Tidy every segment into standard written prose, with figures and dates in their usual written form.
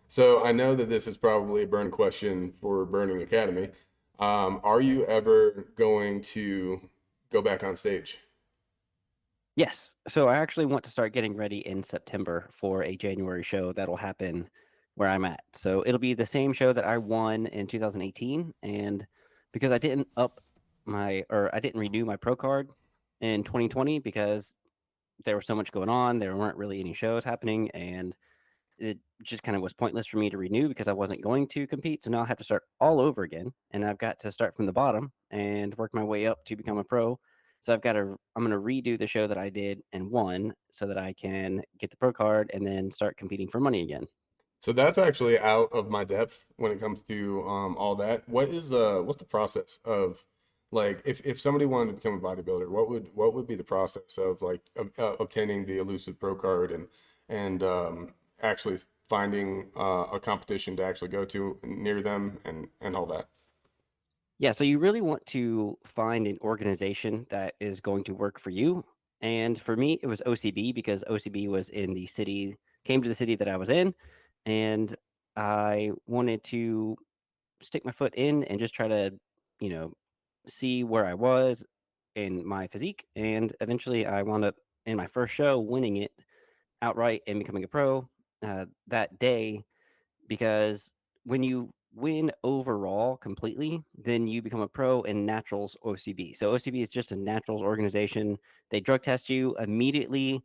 So I know that this is probably a burn question for Burning Academy. Are you ever going to go back on stage? Yes. So I actually want to start getting ready in September for a January show that'll happen where I'm at. So it'll be the same show that I won in 2018. And because I didn't renew my pro card in 2020 because there was so much going on, there weren't really any shows happening. And it just kind of was pointless for me to renew because I wasn't going to compete. So now I have to start all over again, and I've got to start from the bottom and work my way up to become a pro. So I'm going to redo the show that I did and won so that I can get the pro card and then start competing for money again. So that's actually out of my depth when it comes to all that. What's the process of like if somebody wanted to become a bodybuilder, what would be the process of like obtaining the elusive pro card and actually finding a competition to actually go to near them and all that? Yeah, so you really want to find an organization that is going to work for you. And for me, it was OCB because OCB was in the city, came to the city that I was in, and I wanted to stick my foot in and just try to, you know, see where I was in my physique. And eventually I wound up in my first show winning it outright and becoming a pro that day because when you win overall completely, then you become a pro in Naturals OCB. So OCB is just a Naturals organization. They drug test you immediately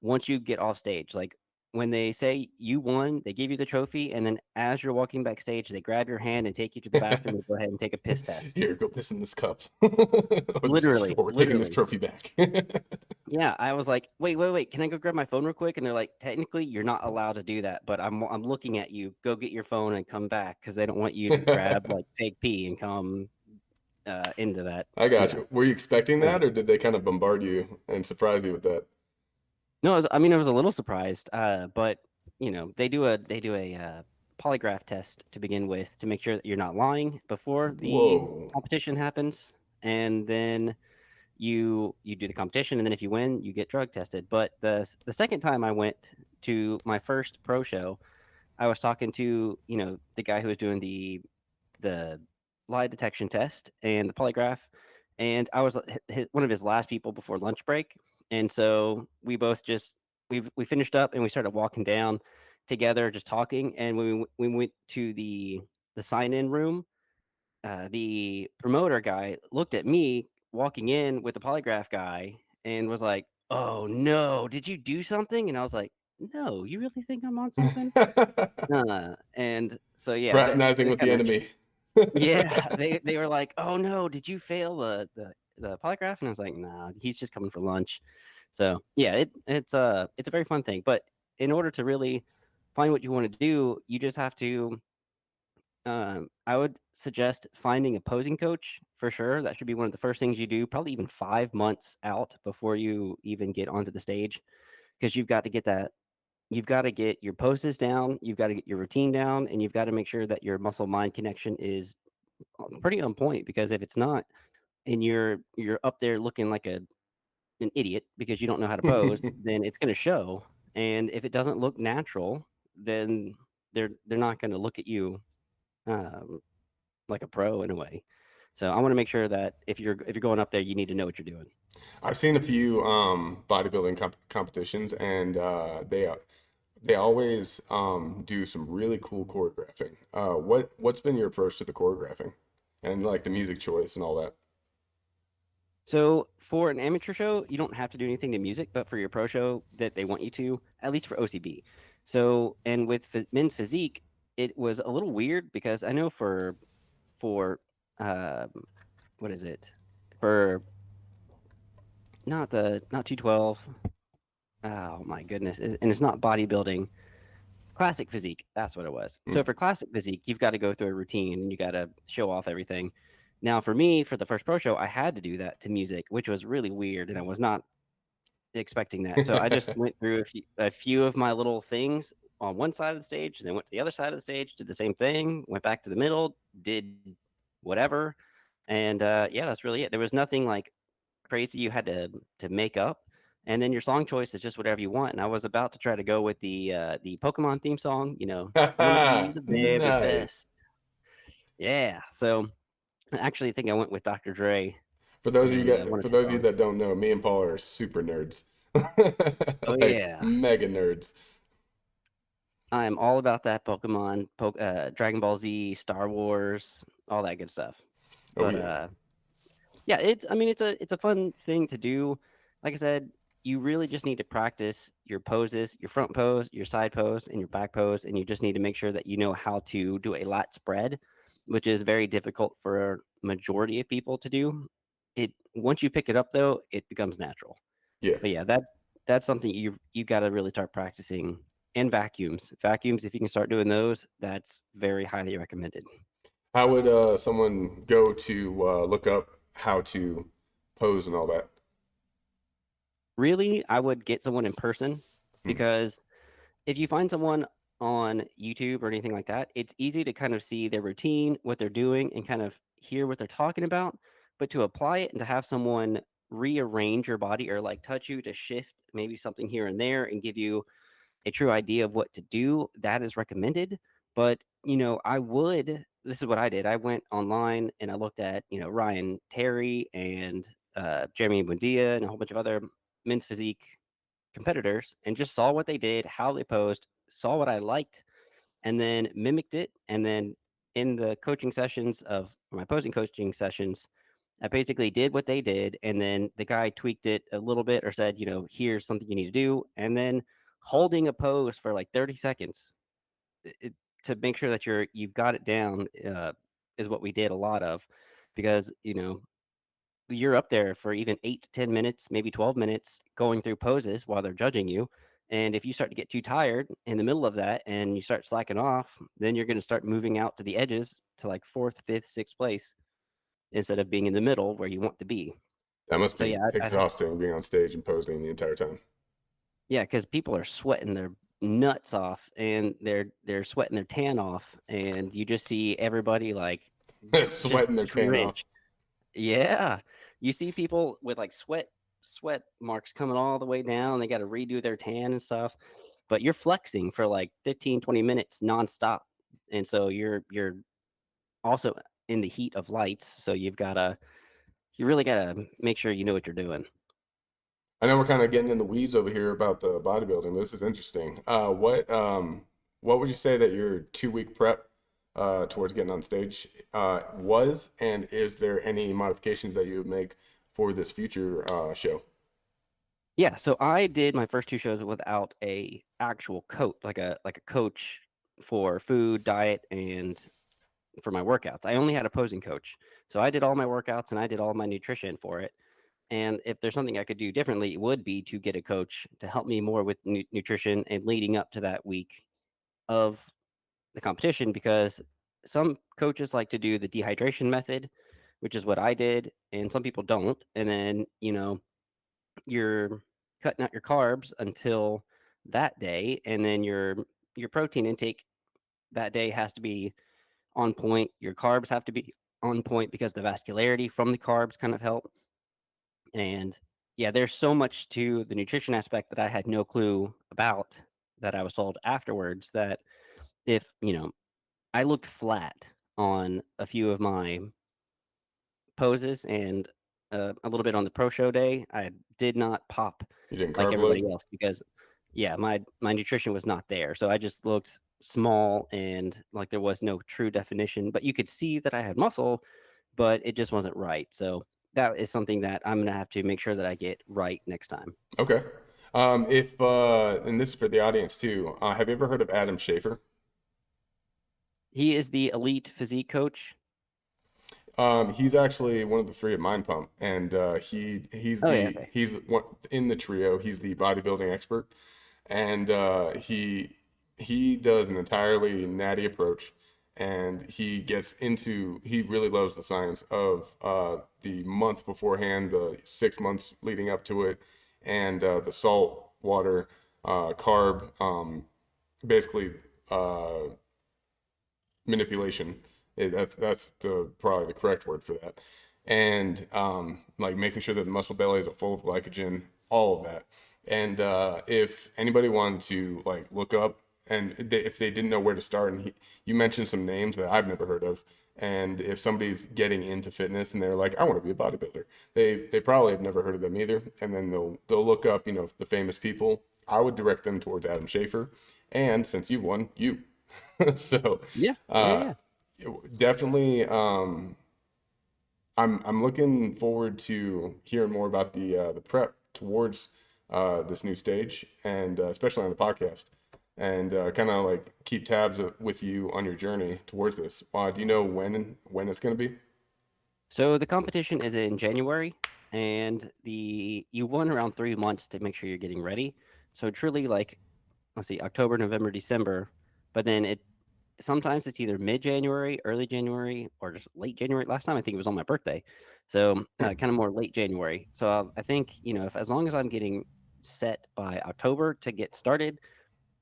once you get off stage. Like when they say you won, they give you the trophy, and then as you're walking backstage, they grab your hand and take you to the bathroom to go ahead and take a piss test. Here, go piss in this cup, Literally, or we're taking this literally. trophy back. Yeah, I was like, "Wait, wait, wait, can I go grab my phone real quick?" And they're like, "Technically, you're not allowed to do that, but I'm looking at you. Go get your phone and come back because they don't want you to grab, like, fake pee and come, into that, I you got know." you. Were you expecting So that, or did they kind of bombard you and surprise you with that? no, I was a little surprised, but, they do a polygraph test to begin with to make sure that you're not lying before the Whoa. competition happens, and then you do the competition, and then if you win, you get drug tested. But the second time I went to my first pro show, I was talking to, the guy who was doing the lie detection test and the polygraph, and I was one of his last people before lunch break, and so we both just we finished up and we started walking down together, just talking, and when we went to the sign in room, the promoter guy looked at me walking in with the polygraph guy and was like, "Oh no, did you do something?" And I was like, "No, you really think I'm on something?" And so yeah, Fraternizing they're with the kind of enemy. yeah, they were like, "Oh no, did you fail the polygraph?" And I was like, "Nah, he's just coming for lunch." So yeah, it's a very fun thing, but in order to really find what you want to do, you just have to I would suggest finding a posing coach for sure. That should be one of the first things you do, probably even 5 months out before you even get onto the stage, because you've gotta get your poses down, you've gotta get your routine down, and you've gotta make sure that your muscle mind connection is pretty on point, because if it's not, and you're up there looking like an idiot because you don't know how to pose, then it's gonna show, and if it doesn't look natural, then they're not gonna look at you, um like a pro in a way. So I wanna make sure that if you're going up there, you need to know what you're doing. I've seen a few bodybuilding competitions, and they always do some really cool choreographing. What's been your approach to the choreographing and like the music choice and all that? So for an amateur show, you don't have to do anything to music, but for your pro show that they want you to, at least for OCB. So, and with men's physique, it was a little weird because I know for um, what is it? For not 212. Oh my goodness. And it's not bodybuilding. Classic physique, that's what it was. Mm. So for classic physique, you've gotta go through a routine and you gotta show off everything. Now for me, for the first pro show, I had to do that to music, which was really weird, and I was not expecting that. So I just went through a few of my little things on one side of the stage, then went to the other side of the stage, did the same thing, went back to the middle, did whatever, and, yeah, that's really it. There was nothing, like, crazy you had to make up, and then your song choice is just whatever you want. And I was about to try to go with the Pokemon theme song, want to be the very Nice. best. Yeah. So I actually think I went with Dr. Dre and one of For his those of you that songs. don't know, me and Paul are super nerds. Oh Like yeah, mega nerds. I am all about that Dragon Ball Z, Star Wars, all that good stuff. Oh But yeah. yeah, it's a fun thing to do. Like I said, you really just need to practice your poses, your front pose, your side pose, and your back pose, and you just need to make sure that you know how to do a lat spread, which is very difficult for a majority of people to do. It once you pick it up though, it becomes natural. Yeah. But yeah, that's something you got to really start practicing. And vacuums, if you can start doing those, that's very highly recommended. How would someone go to look up how to pose and all that? Really, I would get someone in person Hmm. because if you find someone on YouTube or anything like that, it's easy to kind of see their routine, what they're doing, and kind of hear what they're talking about. But to apply it and to have someone rearrange your body or like touch you to shift maybe something here and there and give you a true idea of what to do, that is recommended. But, this is what I did. I went online and I looked at, Ryan Terry and Jeremy Buendia and a whole bunch of other men's physique competitors and just saw what they did, how they posed, saw what I liked, and then mimicked it. And then in the coaching sessions of my posing coaching sessions, I basically did what they did. And then the guy tweaked it a little bit or said, here's something you need to do. And then holding a pose for like 30 seconds it, to make sure that you've got it down is what we did a lot of because, you're up there for even 8 to 10 minutes, maybe 12 minutes going through poses while they're judging you. And if you start to get too tired in the middle of that and you start slacking off, then you're going to start moving out to the edges to like fourth, fifth, sixth place instead of being in the middle where you want to be. That must So be yeah, exhausting being on stage and posing the entire time. yeah, because people are sweating their nuts off and they're sweating their tan off, and you just see everybody like just Sweating their tan off. drenched. Yeah. You see people with like sweat marks coming all the way down. They got to redo their tan and stuff. But you're flexing for like 15, 20 minutes nonstop. And so you're also in the heat of lights. So you really gotta make sure you know what you're doing. I know we're kind of getting in the weeds over here about the bodybuilding. This is interesting. What would you say that your 2 week prep towards getting on stage was, and is there any modifications that you would make for this future show? Yeah, so I did my first two shows without a actual coach, like a coach for food, diet, and for my workouts. I only had a posing coach. So I did all my workouts and I did all my nutrition for it. And if there's something I could do differently, it would be to get a coach to help me more with nutrition and leading up to that week of the competition because some coaches like to do the dehydration method, which is what I did, and some people don't. And then, you're cutting out your carbs until that day, and then your protein intake that day has to be on point. Your carbs have to be on point because the vascularity from the carbs kind of help. And yeah, there's so much to the nutrition aspect that I had no clue about that I was told afterwards that if, I looked flat on a few of my poses and a little bit on the pro show day, I did not pop You didn't like carb everybody load? else because yeah, my nutrition was not there. So I just looked small and like there was no true definition, but you could see that I had muscle, but it just wasn't right. So that is something that I'm gonna have to make sure that I get right next time. Okay. If and this is for the audience too. Have you ever heard of Adam Schaefer? He is the elite physique coach. He's actually one of the three at Mind Pump, and Oh yeah, okay. he's one in the trio. He's the bodybuilding expert, and he does an entirely natty approach, and he really loves the science of the month beforehand, the 6 months leading up to it, and the salt water carb basically uh, manipulation. That's the probably the correct word for that. And like making sure that the muscle bellies are full of glycogen all of that. And if anybody wanted to like look up and if they didn't know where to start, and you mentioned some names that I've never heard of, and if somebody's getting into fitness and they're like, I want to be a bodybuilder, they probably have never heard of them either, and then they'll look up, you know, the famous people. I would direct them towards Adam Schafer, and since you've won, you. So, Yeah, yeah, uh, yeah. definitely, I'm looking forward to hearing more about the prep towards this new stage, and especially on the podcast, and kind of like keep tabs with you on your journey towards this. Do you know when it's going to be? So the competition is in January, and the you won around 3 months to make sure you're getting ready. So truly, like, let's see, October, November, December, but then it sometimes it's either mid January, early January, or just late January. Last time I think it was on my birthday, so Hmm, kind of more late January. So I think if as long as I'm getting set by October to get started,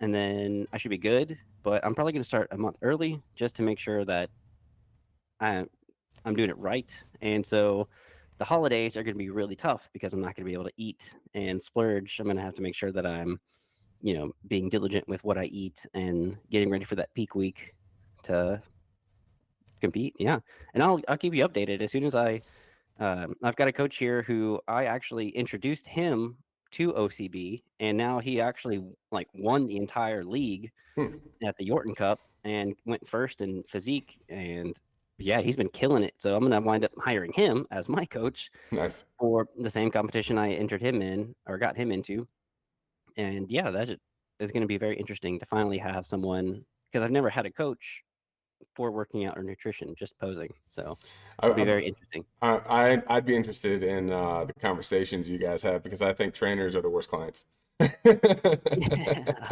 and then I should be good. But I'm probably going to start a month early just to make sure that I I'm doing it right. And so the holidays are going to be really tough because I'm not going to be able to eat and splurge. I'm going to have to make sure that I'm, being diligent with what I eat and getting ready for that peak week to compete. Yeah. And I'll keep you updated as soon as I've got a coach here who I actually introduced him to OCB, and now he actually like won the entire league hmm, at the Yorton Cup and went first in physique. And yeah, he's been killing it. So I'm gonna wind up hiring him as my coach nice. for the same competition I entered him in or got him into. And yeah, is going to be very interesting to finally have someone because I've never had a coach for working out or nutrition, just posing. So I, it'll be I, very interesting. I'd be interested in the conversations you guys have because I think trainers are the worst clients.